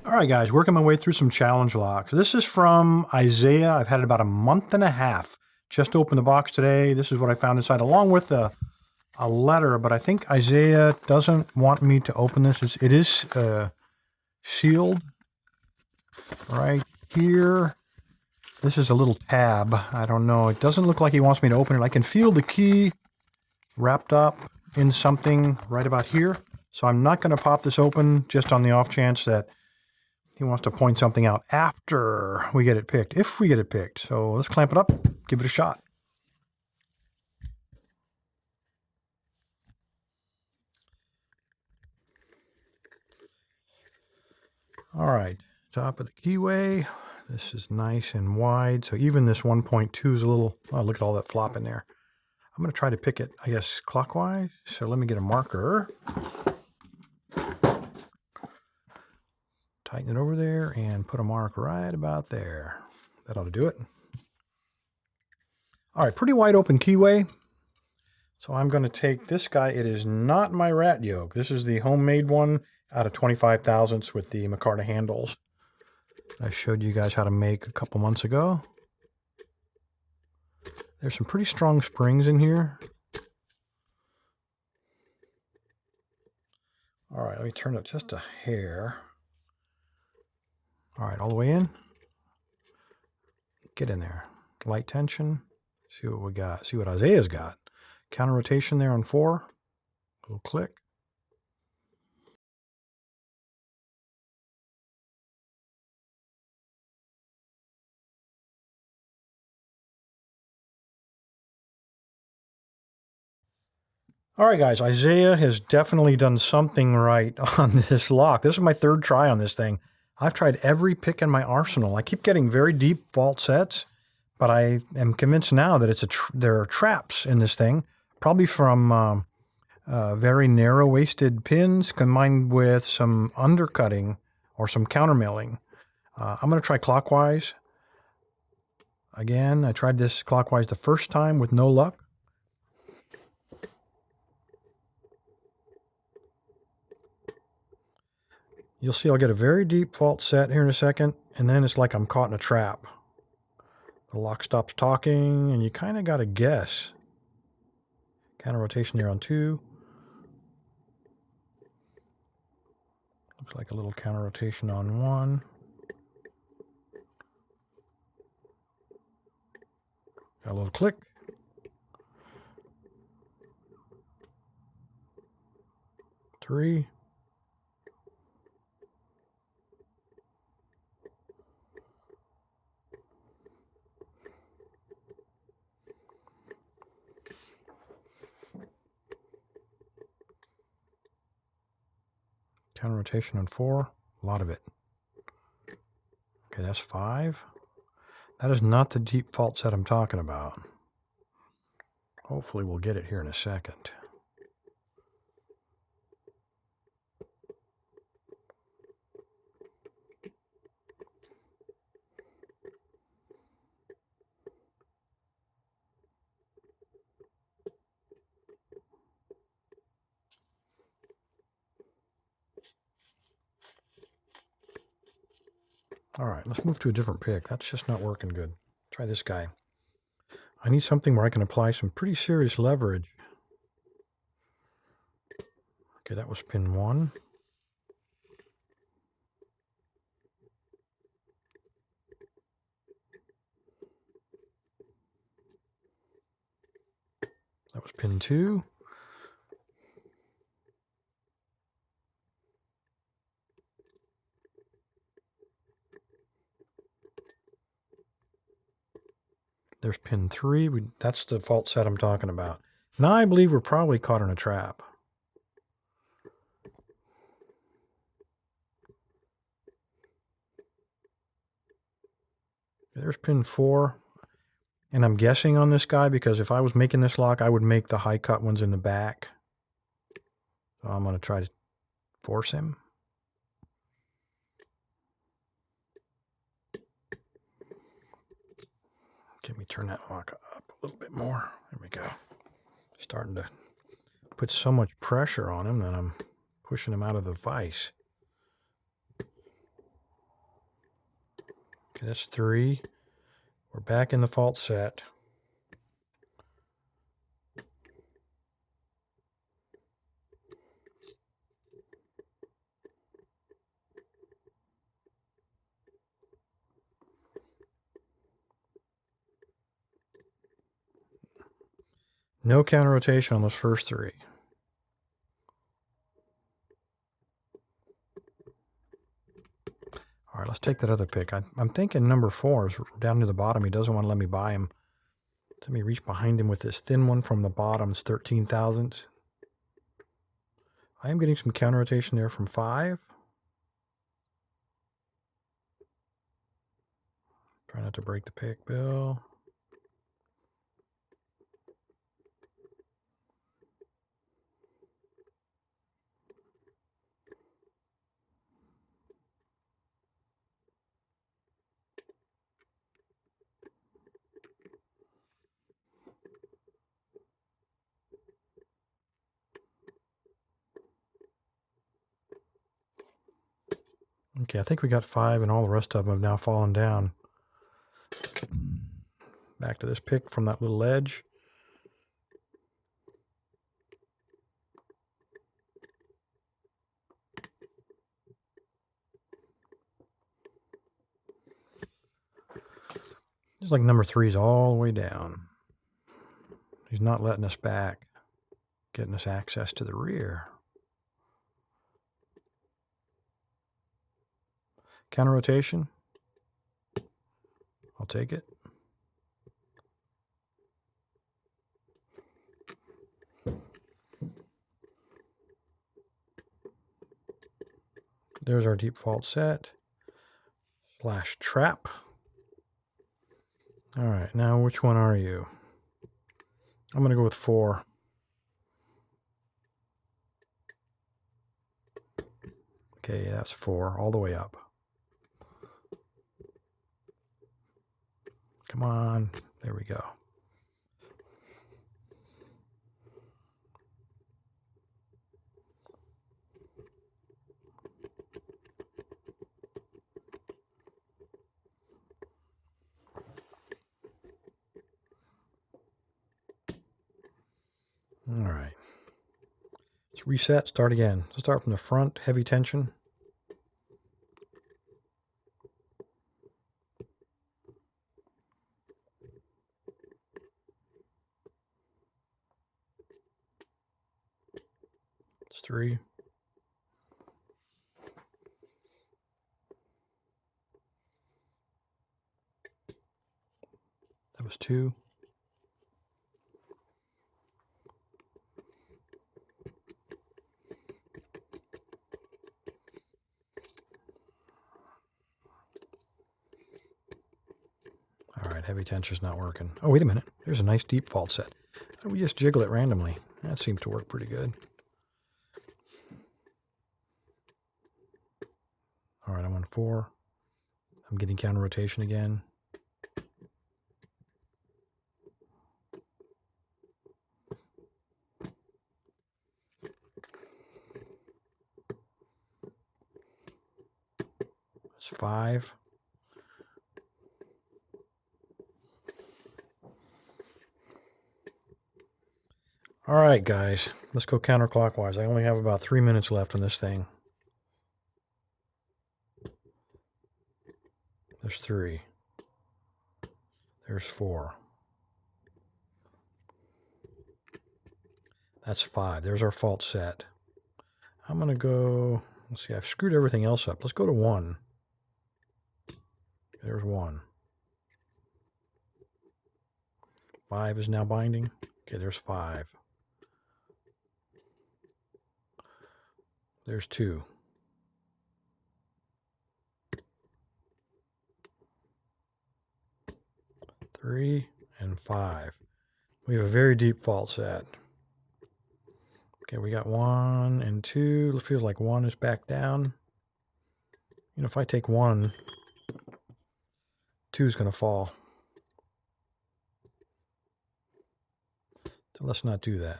All right, guys, working my way through some challenge locks. This is from Isaiah. I've had it about a month and a half. Just opened the box today. This is what I found inside, along with a letter, but I think Isaiah doesn't want me to open this. It is sealed right here. This is a little tab. I don't know. It doesn't look like he wants me to open it. I can feel the key wrapped up in something right about here. So I'm not going to pop this open just on the off chance that he wants to point something out after we get it picked, if we get it picked. So let's clamp it up, give it a shot. All right, top of the keyway. This is nice and wide. So even this 1.2 is a little, oh, look at all that flop in there. I'm going to try to pick it, I guess, clockwise. So let me get a marker. Tighten it over there and put a mark right about there. That ought to do it. All right, pretty wide open keyway. So I'm going to take this guy. It is not my rat yoke. This is the homemade one out of 25 thousandths with the micarta handles I showed you guys how to make a couple months ago. There's some pretty strong springs in here. All right, let me turn it just a hair. All right, all the way in. Get in there. Light tension. See what we got. See what Isaiah's got. Counter rotation there on 4. Little click. All right, guys, Isaiah has definitely done something right on this lock. This is my third try on this thing. I've tried every pick in my arsenal. I keep getting very deep vault sets, but I am convinced now that there are traps in this thing, probably from very narrow-waisted pins combined with some undercutting or some countermilling. I'm going to try clockwise. Again, I tried this clockwise the first time with no luck. You'll see I'll get a very deep fault set here in a second, and then it's like I'm caught in a trap. The lock stops talking, and you kind of got to guess. Counter rotation there on 2. Looks like a little counter rotation on 1. Got a little click. Three. Counter rotation on 4. A lot of it. Okay, that's 5. That is not the deep fault set I'm talking about. Hopefully we'll get it here in a second. All right, let's move to a different pick. That's just not working good. Try this guy. I need something where I can apply some pretty serious leverage. Okay, that was pin 1. That was pin 2. There's pin 3. That's the fault set I'm talking about. Now I believe we're probably caught in a trap. There's pin 4. And I'm guessing on this guy because if I was making this lock, I would make the high cut ones in the back. So I'm going to try to force him. Let me turn that lock up a little bit more. There we go. Starting to put so much pressure on him that I'm pushing him out of the vise. Okay, that's 3. We're back in the fault set. No counter rotation on those first 3. All right, let's take that other pick. I'm thinking number 4 is down near the bottom. He doesn't want to let me buy him. Let me reach behind him with this thin one from the bottom. It's 13 thousandths. I am getting some counter rotation there from 5. Try not to break the pick, Bill. Okay, I think we got 5, and all the rest of them have now fallen down. Back to this pick from that little ledge. It's like number 3's all the way down. He's not letting us back, getting us access to the rear. Counter rotation. I'll take it. There's our deep fault set. Flash trap. All right, now which one are you? I'm going to go with 4. Okay, that's 4 all the way up. Come on. There we go. All right. Let's reset, start again. Let's start from the front, heavy tension. It's 3. That was 2. All right, heavy tension's not working. Oh, wait a minute. There's a nice deep fault set. We just jiggle it randomly. That seems to work pretty good. All right, I'm on 4. I'm getting counter rotation again. That's 5. All right, guys, let's go counterclockwise. I only have about 3 minutes left on this thing. There's 3. There's 4. That's 5. There's our fault set. I'm going to go, let's see, I've screwed everything else up. Let's go to 1. There's 1. 5 is now binding. Okay, there's 5. There's 2. 3 and 5. We have a very deep fault set. Okay, we got 1 and 2. It feels like 1 is back down. You know, if I take 1, 2 is going to fall. So let's not do that.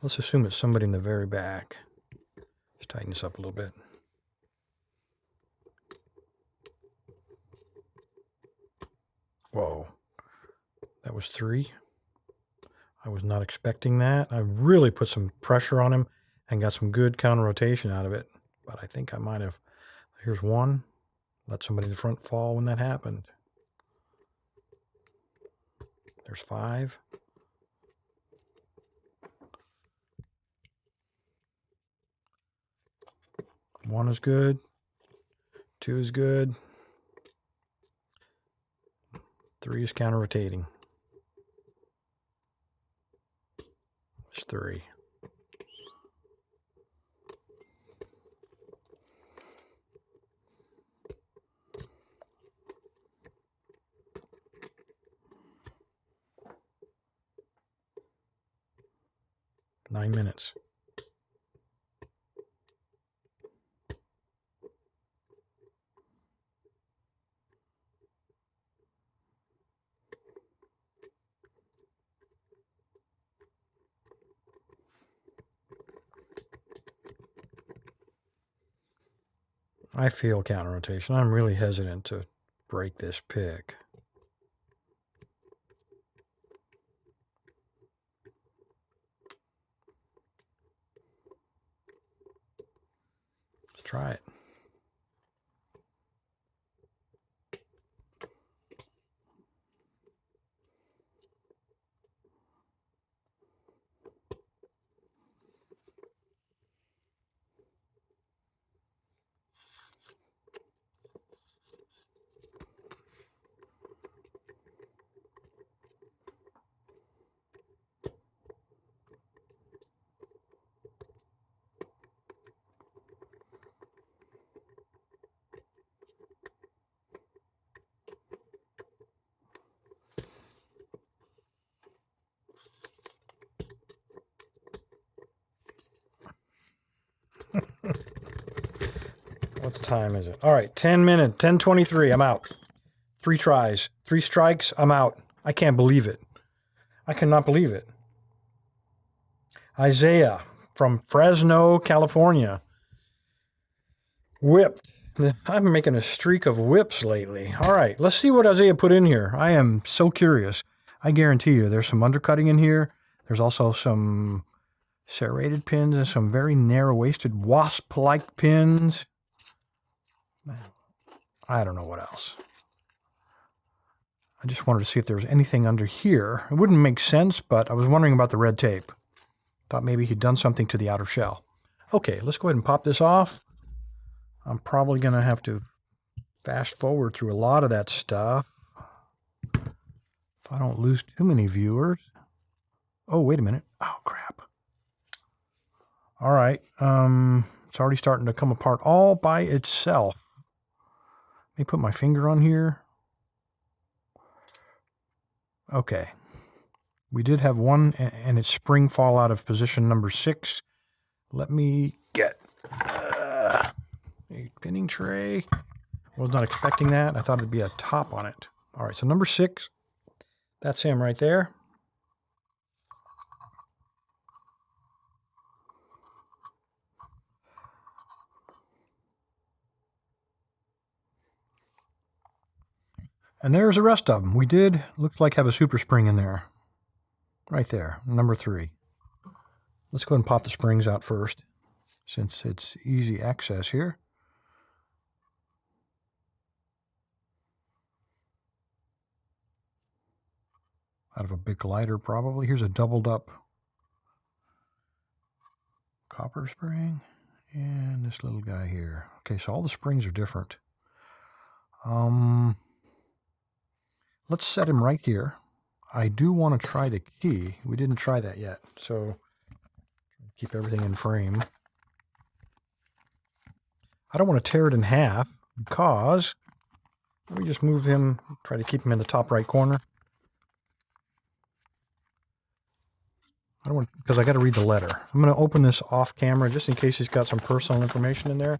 Let's assume it's somebody in the very back. Let's tighten this up a little bit. That was 3. I was not expecting that. I really put some pressure on him and got some good counter rotation out of it. But I think I might have. Here's 1. Let somebody in the front fall when that happened. There's 5. One is good. 2 is good. 3 is counter rotating. There's 3. Nine minutes. I feel counter rotation. I'm really hesitant to break this pick. Let's try it. What time is it? All right, 10 minutes, 10:23. I'm out. 3 tries, 3 strikes. I'm out. I can't believe it. I cannot believe it. Isaiah from Fresno, California. Whipped. I'm making a streak of whips lately. All right, let's see what Isaiah put in here. I am so curious. I guarantee you there's some undercutting in here. There's also some serrated pins and some very narrow-waisted wasp-like pins. I don't know what else. I just wanted to see if there was anything under here. It wouldn't make sense, but I was wondering about the red tape. Thought maybe he'd done something to the outer shell. Okay, let's go ahead and pop this off. I'm probably going to have to fast forward through a lot of that stuff if I don't lose too many viewers. Oh, wait a minute. Oh, crap. All right. It's already starting to come apart all by itself. Let me put my finger on here. Okay. We did have one and its spring fall out of position number 6. Let me get a pinning tray. Was not expecting that. I thought it'd be a top on it. All right, so number 6. That's him right there. And there's the rest of them. We did, looks like, have a super spring in there. Right there, number 3. Let's go ahead and pop the springs out first, since it's easy access here. Out of a big lighter, probably. Here's a doubled up copper spring. And this little guy here. Okay, so all the springs are different. Let's set him right here. I do want to try the key. We didn't try that yet, so keep everything in frame. I don't want to tear it in half because let me just move him, try to keep him in the top right corner. I don't want, because I got to read the letter. I'm going to open this off camera just in case he's got some personal information in there.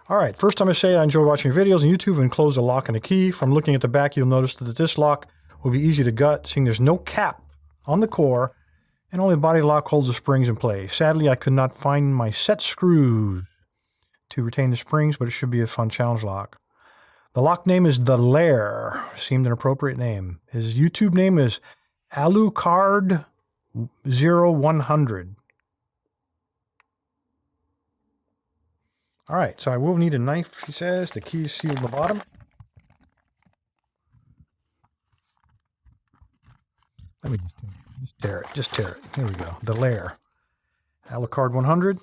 All right, first I'm going to say I enjoy watching your videos on YouTube and close the lock and the key. From looking at the back, you'll notice that this lock will be easy to gut, seeing there's no cap on the core, and only the body lock holds the springs in place. Sadly, I could not find my set screws to retain the springs, but it should be a fun challenge lock. The lock name is The Lair. Seemed an appropriate name. His YouTube name is Alucard0100. All right, so I will need a knife, he says. The key is sealed at the bottom. Let me just tear it. Just tear it. Here we go. The Lair. Alucard 100.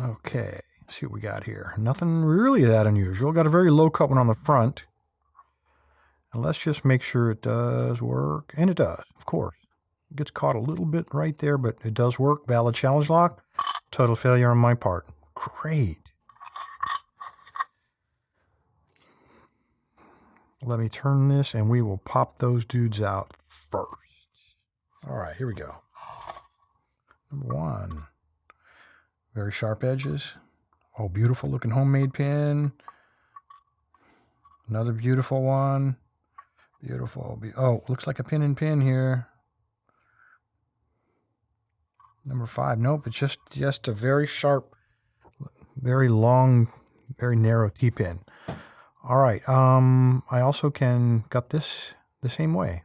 Okay, let's see what we got here. Nothing really that unusual. Got a very low cut one on the front. And let's just make sure it does work. And it does, of course. It gets caught a little bit right there, but it does work. Valid challenge lock. Total failure on my part. Great. Let me turn this and we will pop those dudes out first. All right, here we go. Number one. Very sharp edges. Oh, beautiful looking homemade pin. Another beautiful one. Beautiful. Oh, looks like a pin and pin here. Number 5. Nope, it's just a very sharp, very long, very narrow T-pin. All right. I also can cut this the same way.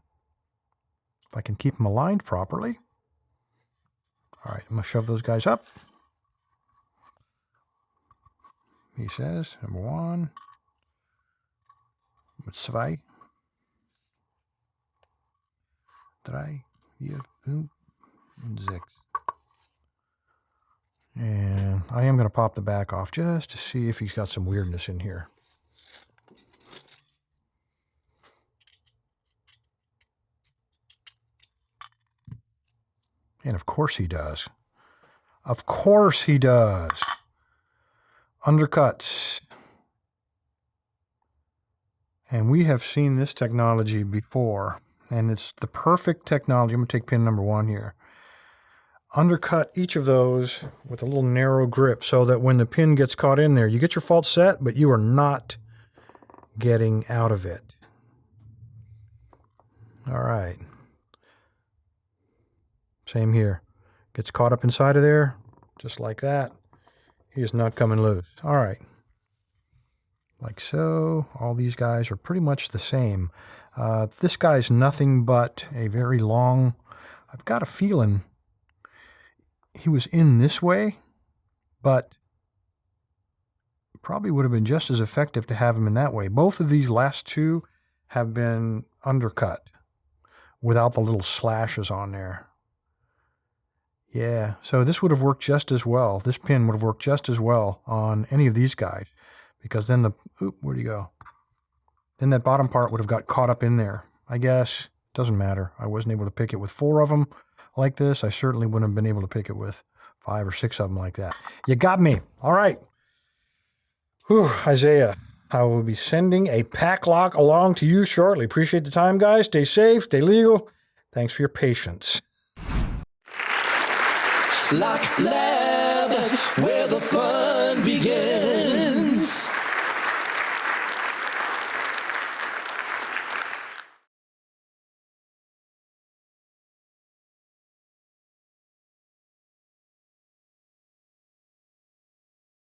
If I can keep them aligned properly. All right, I'm going to shove those guys up. He says, number 1. Number 2. 3, 4, 5, and 6. And I am going to pop the back off just to see if he's got some weirdness in here. And of course he does. Of course he does. Undercuts. And we have seen this technology before. And it's the perfect technology. I'm going to take pin number 1 here. Undercut each of those with a little narrow grip so that when the pin gets caught in there, you get your fault set, but you are not getting out of it. All right. Same here. Gets caught up inside of there, just like that. He is not coming loose. All right. Like so. All these guys are pretty much the same. This guy's nothing but a very long... I've got a feeling he was in this way, but probably would have been just as effective to have him in that way. Both of these last two have been undercut without the little slashes on there. Yeah, so this would have worked just as well. This pin would have worked just as well on any of these guys, because then the, where'd he go? Then that bottom part would have got caught up in there. I guess, doesn't matter. I wasn't able to pick it with 4 of them like this. I certainly wouldn't have been able to pick it with 5 or 6 of them like that. You got me. All right. Whew, Isaiah, I will be sending a pack lock along to you shortly. Appreciate the time, guys. Stay safe, stay legal. Thanks for your patience. LockLab, where the fun